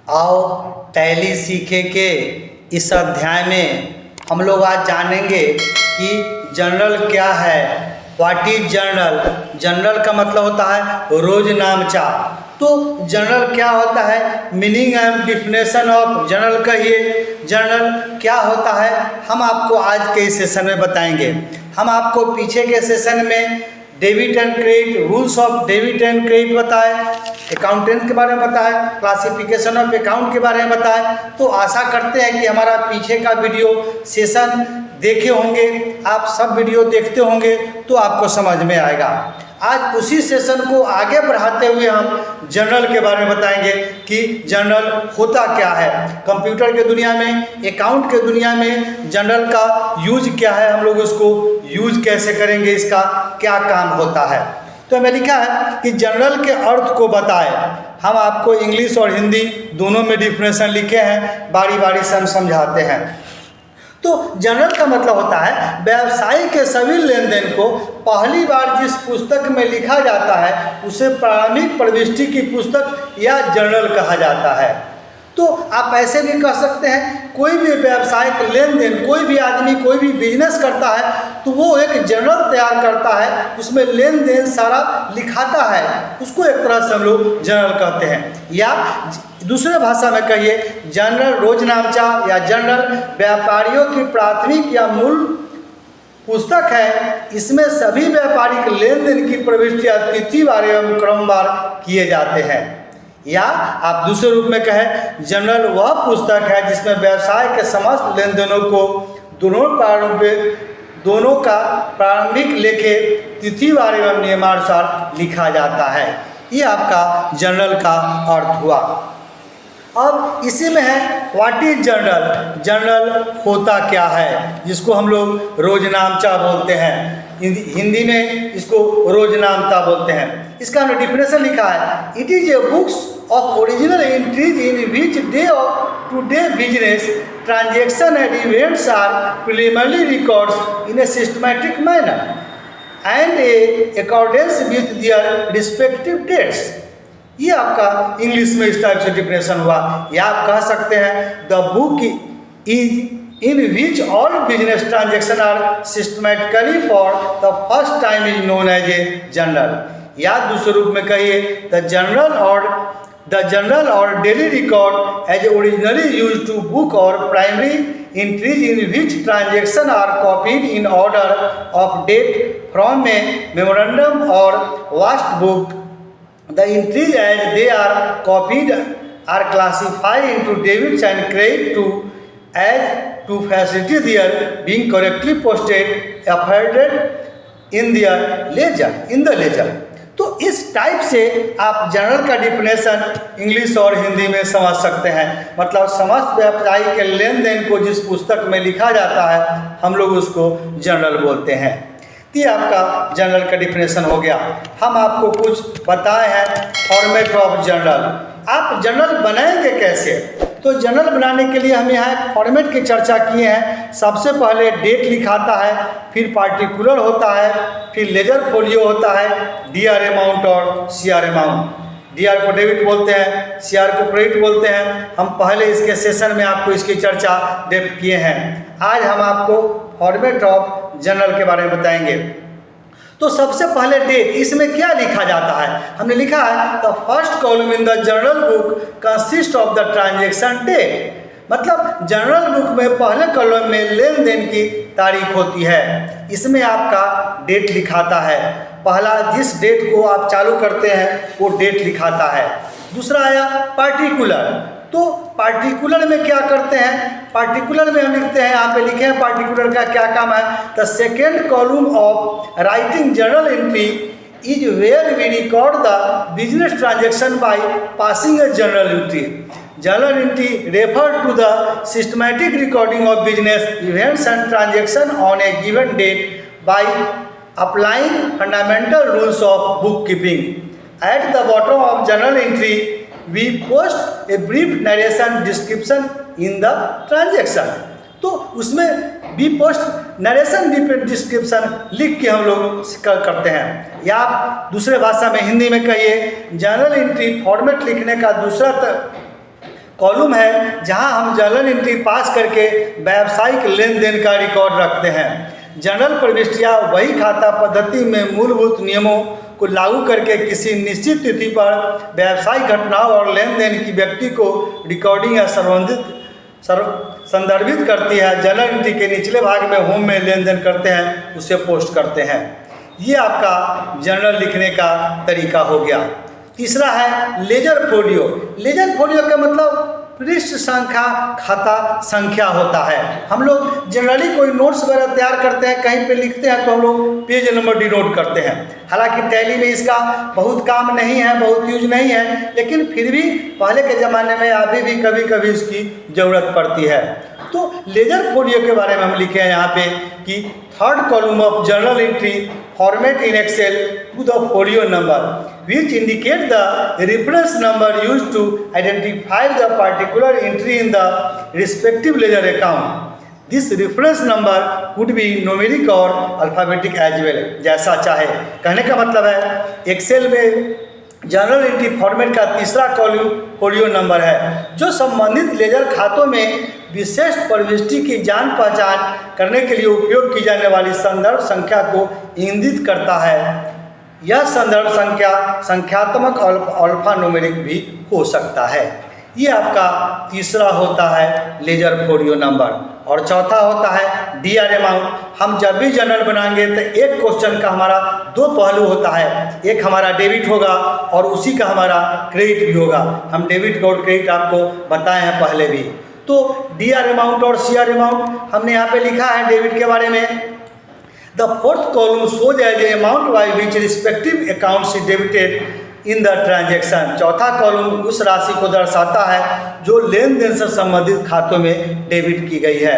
आओ टैली सीखे के इस अध्याय में हम लोग आज जानेंगे कि जनरल क्या है। What is general. जनरल का मतलब होता है रोज नामचा। तो जनरल क्या होता है, meaning and definition of general कहिए। जनरल क्या होता है हम आपको आज के इस सेशन में बताएंगे। हम आपको पीछे के सेशन में debit and credit, rules of debit and credit बताए, अकाउंटेंट के बारे में बताए, क्लासिफिकेशन ऑफ अकाउंट के बारे में बताए। तो आशा करते हैं कि हमारा पीछे का वीडियो सेशन देखे होंगे, आप सब वीडियो देखते होंगे तो आपको समझ में आएगा। आज उसी सेशन को आगे बढ़ाते हुए हम जनरल के बारे में बताएंगे कि जनरल होता क्या है। कंप्यूटर के दुनिया में, अकाउंट के दुनिया में जनरल का यूज क्या है, हम लोग उसको यूज कैसे करेंगे, इसका क्या काम होता है। तो हमें लिखा है कि जनरल के अर्थ को बताए। हम आपको इंग्लिश और हिंदी दोनों में डिफिनेशन लिखे हैं, बारी बारी से हम समझाते हैं। तो जनरल का मतलब होता है व्यवसाय के सभी लेन देन को पहली बार जिस पुस्तक में लिखा जाता है उसे प्रारंभिक प्रविष्टि की पुस्तक या जर्नल कहा जाता है। तो आप ऐसे भी कह सकते हैं, कोई भी व्यावसायिक लेन देन, कोई भी आदमी कोई भी बिजनेस करता है तो वो एक जर्नल तैयार करता है, उसमें लेन देन सारा लिखाता है, उसको एक तरह से हम लोग जर्नल कहते हैं। या दूसरे भाषा में कहिए जनरल रोजनामचा या जनरल व्यापारियों की प्राथमिक या मूल पुस्तक है। इसमें सभी व्यापारिक लेन देन की प्रविष्टियां तिथिवार एवं क्रमवार किए जाते हैं। या आप दूसरे रूप में कहें जनरल वह पुस्तक है जिसमें व्यवसाय के समस्त लेन देनों को दोनों का प्रारंभिक लेखे तिथिवार एवं नियमानुसार लिखा जाता है। ये आपका जनरल का अर्थ हुआ। अब इसी में है व्हाट इज जनरल। जनरल होता क्या है, जिसको हम लोग रोजनामचा बोलते हैं, हिंदी में इसको रोजनामता बोलते हैं। इसका हमने डिफिनेशन लिखा है, it is a books of original entries in which day to day business transaction and events are preliminary records in a systematic manner and a accordance with their respective dates. ये आपका English में इस type से definition हुआ। या आप कह सकते हैं the book is in which all business transaction are systematically for the first time is known as a general. या दूसरे रूप में कहिए द जनरल और daily record as originally use to book और primary entries in which transactions are copied in order of date from a memorandum or vast book. The entries as they are copied are classified into debits and credit to facilitate their being correctly posted afforded in the ledger. तो इस type से आप general का definition English और हिंदी में समझ सकते हैं। मतलब समस्त व्यवसायी के लेन देन को जिस पुस्तक में लिखा जाता है हम लोग उसको जनरल बोलते हैं। ये आपका जनरल का डिफिनेशन हो गया। हम आपको कुछ बताए हैं फॉर्मेट ऑफ जनरल। आप जनरल बनाएंगे कैसे, तो जनरल बनाने के लिए हम यहाँ फॉर्मेट की चर्चा किए हैं। सबसे पहले डेट लिखाता है, फिर पार्टिकुलर होता है, फिर लेजर फोलियो होता है, डीआर अमाउंट और सीआर अमाउंट। डीआर को डेबिट बोलते हैं, सीआर को क्रेडिट बोलते हैं। हम पहले इसके सेशन में आपको इसकी चर्चा डेप्थ किए हैं। आज हम आपको फॉर्मेट ऑफ जनरल के बारे में बताएंगे। तो सबसे पहले डेट, इसमें क्या लिखा जाता है, हमने लिखा है the first column in the general book consist of the transaction date. मतलब जनरल बुक में पहले कॉलम में लेन देन की तारीख होती है, इसमें आपका डेट लिखाता है। पहला जिस डेट को आप चालू करते हैं वो डेट लिखाता है। दूसरा आया पार्टिकुलर। तो पार्टिकुलर में क्या करते हैं, पार्टिकुलर में हम लिखते हैं, यहाँ पे लिखे हैं पार्टिकुलर का क्या काम है। The second column of writing journal entry is where we record the business transaction by passing a journal entry. Journal entry refer to the systematic recording of business events and transaction on a given date by applying fundamental rules of book keeping. At the bottom of journal entry we post a brief narration description in the transaction। तो उसमें भी post narration description लिख के हम लोग करते हैं। या आप दूसरे भाषा में हिंदी में कहिए जनरल एंट्री फॉर्मेट लिखने का दूसरा कॉलम है जहां हम जर्नल एंट्री पास करके व्यावसायिक लेन देन का रिकॉर्ड रखते हैं। जनरल प्रविष्टियाँ वही खाता पद्धति में मूलभूत नियमों को लागू करके किसी निश्चित तिथि पर व्यावसायिक घटनाओं और लेन देन की व्यक्ति को रिकॉर्डिंग या संदर्भित करती है। जर्नल एंट्री के निचले भाग में होम में लेन देन करते हैं, उसे पोस्ट करते हैं। ये आपका जर्नल लिखने का तरीका हो गया। तीसरा है लेजर फोलियो। लेजर फोलियो का मतलब पृष्ठ संख्या खाता संख्या होता है। हम लोग जनरली कोई नोट्स वगैरह तैयार करते हैं, कहीं पे लिखते हैं तो हम लोग पेज नंबर डिनोट करते हैं। हालांकि टैली में इसका बहुत काम नहीं है, बहुत यूज नहीं है, लेकिन फिर भी पहले के ज़माने में अभी भी कभी कभी इसकी ज़रूरत पड़ती है। तो लेजर फोलियो के बारे में हम लिखे हैं यहाँ पे कि third column of journal entry format in excel to the folio number which indicate the reference number used to identify the particular entry in the respective ledger account. This reference number could be numeric or alphabetic as well, जैसा चाहे। कहने का मतलब है Excel में journal entry format का तीसरा column folio number है, जो संबंधित लेजर खातों में विशेष प्रविष्टि की जान पहचान करने के लिए उपयोग की जाने वाली संदर्भ संख्या को इंगित करता है। यह संदर्भ संख्या संख्यात्मक और अल्फा न्यूमेरिक भी हो सकता है। ये आपका तीसरा होता है लेजर फोलियो नंबर। और चौथा होता है डीआर अमाउंट। हम जब भी जर्नल बनाएंगे तो एक क्वेश्चन का हमारा दो पहलू होता है, एक हमारा डेबिट होगा और उसी का हमारा क्रेडिट भी होगा। हम डेबिट और क्रेडिट आपको बताए हैं पहले भी। तो डीआर अमाउंट और सीआर अमाउंट हमने यहाँ पे लिखा है डेबिट के बारे में। The fourth column shows as the amount by which respective accounts is debited in the transaction. चौथा कॉलम उस राशि को दर्शाता है जो लेन देन से संबंधित खातों में डेबिट की गई है।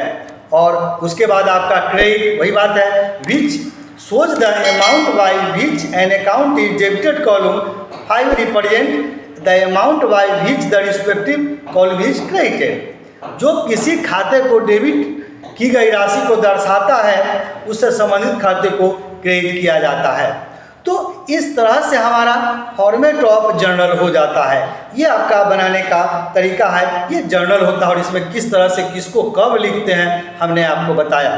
और उसके बाद आपका क्रेडिट वही बात है, which shows the amount by which an account is debited. column 5 represent the amount by which the respective column is credited. जो किसी खाते को डेबिट की गई राशि को दर्शाता है, उससे संबंधित खाते को क्रेडिट किया जाता है। तो इस तरह से हमारा फॉर्मेट ऑफ जर्नल हो जाता है। ये आपका बनाने का तरीका है, ये जर्नल होता है। और इसमें किस तरह से किसको कब लिखते हैं हमने आपको बताया।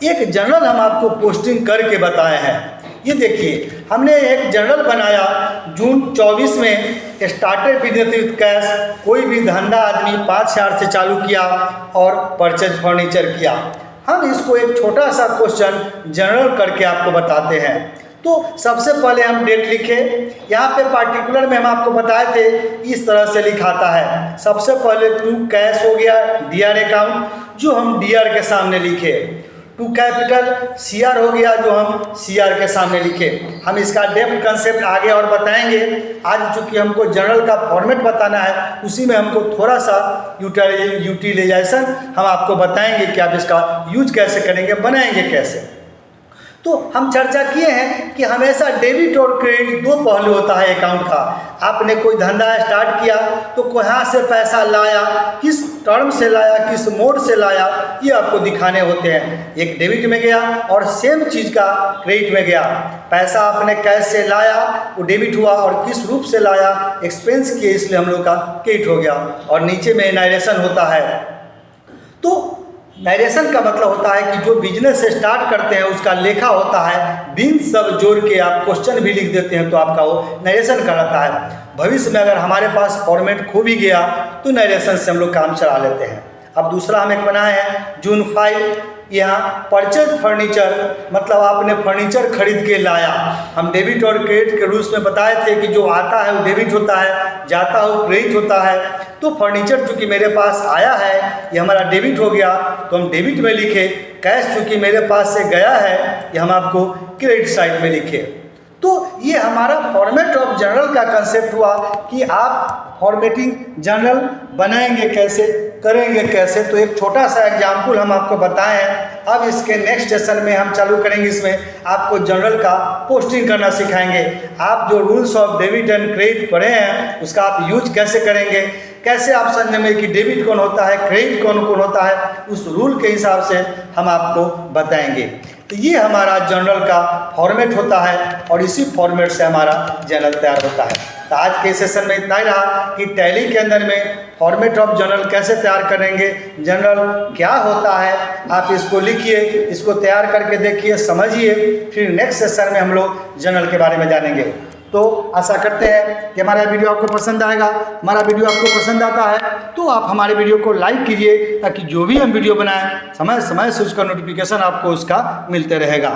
एक जर्नल हम आपको पोस्टिंग करके बताए हैं। ये देखिए, हमने एक जर्नल बनाया जून 24 में, स्टार्टेड बिजनेस विद कैश। कोई भी धंधा आदमी 5,000 से चालू किया और परचेज फर्नीचर किया। हम इसको एक छोटा सा क्वेश्चन जर्नल करके आपको बताते हैं। तो सबसे पहले हम डेट लिखे। यहाँ पे पार्टिकुलर में हम आपको बताए थे इस तरह से लिखाता है। सबसे पहले टू कैश हो गया, डीआर अकाउंट जो हम डीआर के सामने लिखे। टू कैपिटल सीआर हो गया जो हम सीआर के सामने लिखे। हम इसका डेप्थ कंसेप्ट आगे और बताएंगे। आज चूँकि हमको जर्नल का फॉर्मेट बताना है, उसी में हमको थोड़ा सा यूटिलाइजेशन हम आपको बताएंगे कि आप इसका यूज कैसे करेंगे, बनाएंगे कैसे। तो हम चर्चा किए हैं कि हमेशा डेबिट और क्रेडिट दो पहलू होता है अकाउंट का। आपने कोई धंधा स्टार्ट किया तो कहाँ से पैसा लाया, किस टर्म से लाया, किस मोड से लाया, ये आपको दिखाने होते हैं। एक डेबिट में गया और सेम चीज़ का क्रेडिट में गया। पैसा आपने कैश से लाया, वो डेबिट हुआ, और किस रूप से लाया, एक्सपेंस किए, इसलिए हम लोग का क्रेडिट हो गया। और नीचे में नरेशन होता है। तो नरेशन का मतलब होता है कि जो बिजनेस से स्टार्ट करते हैं उसका लेखा होता है। बिन सब जोड़ के आप क्वेश्चन भी लिख देते हैं तो आपका वो नरेशन कहलाता है। भविष्य में अगर हमारे पास फॉर्मेट खो भी गया तो नरेशन से हम लोग काम चला लेते हैं। अब दूसरा हम एक बनाए हैं जून 5। यहाँ परचेज फर्नीचर मतलब आपने फर्नीचर खरीद के लाया। हम डेबिट और क्रेडिट के रूल्स में बताए थे कि जो आता है वो डेबिट होता है, जाता है वो क्रेडिट होता है। तो फर्नीचर चूँकि मेरे पास आया है, ये हमारा डेबिट हो गया तो हम डेबिट में लिखे। कैश चूँकि मेरे पास से गया है, ये हम आपको क्रेडिट साइड में लिखे। तो ये हमारा फॉर्मेट ऑफ जर्नल का कंसेप्ट हुआ कि आप फॉर्मेटिंग जर्नल बनाएंगे कैसे, करेंगे कैसे। तो एक छोटा सा एग्जाम्पल हम आपको बताएं हैं। अब इसके नेक्स्ट सेशन में हम चालू करेंगे, इसमें आपको जर्नल का पोस्टिंग करना सिखाएंगे। आप जो rules of debit and credit पढ़े हैं उसका आप यूज कैसे करेंगे, कैसे आप समझेंगे कि डेबिट कौन होता है, क्रेडिट कौन कौन होता है, उस रूल के हिसाब से हम आपको बताएंगे। तो ये हमारा जर्नल का फॉर्मेट होता है और इसी फॉर्मेट से हमारा जर्नल तैयार होता है। तो आज के सेशन में इतना ही रहा कि टैली के अंदर में फॉर्मेट ऑफ जनरल कैसे तैयार करेंगे, जनरल क्या होता है, आप इसको लिखिए, इसको तैयार करके देखिए, समझिए, फिर नेक्स्ट सेशन में हम लोग जनरल के बारे में जानेंगे। तो आशा करते हैं कि हमारा वीडियो आपको पसंद आएगा। हमारा वीडियो आपको पसंद आता है तो आप हमारे वीडियो को लाइक कीजिए, ताकि जो भी हम वीडियो बनाएं समय समय से उसका नोटिफिकेशन आपको उसका मिलते रहेगा।